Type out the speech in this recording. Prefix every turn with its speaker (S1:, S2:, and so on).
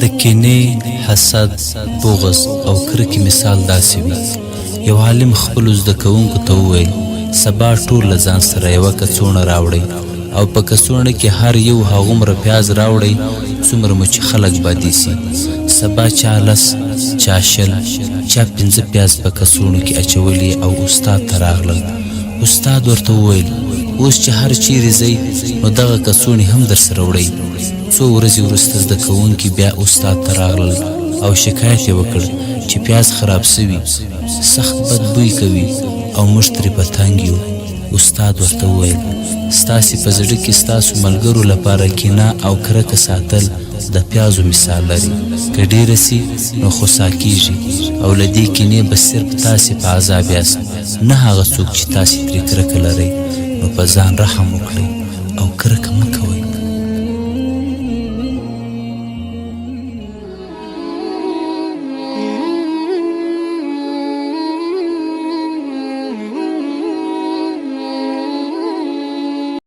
S1: د کینې، حسد، بغض او کرکې مثال داسې وي. یو عالم خپلو زده کوونکو ته وویل سبا ټول له ځان سره یوه کڅوړه راوړئ او په کڅوړه کې هر یو هغومره پیاز راوړئ څومره مو چې خلک بادي سي. سبا چا 10، چا 20، چا 5 پیاز په کڅوړو کې اچولي او استاد ته راغلل. استاد ورته وویل اوس چې هر چیرې ځئ نو دغه کڅوړې هم در سره وړئ. څو ورځې وروسته زده کوونکي بیا استاد ته راغلل او شکایت یې وکړ چې پیاز خراب سوي، سخت بد بوی کوي او موږ ترې په تنګ یو. استاد ورته وویل ستاسې په زړه کې ستاسو ملګرو لپاره کینه او کرکه ساتل د پیازو مثال لري. که ډېره سي نو خوسا کیږي او له دې کینې به صرف تاسې په عذاب یاست، نه هغه څوک چې تاسې ترې کرکه لرئ. نو په ځان رحم وکړئ او کرکه مه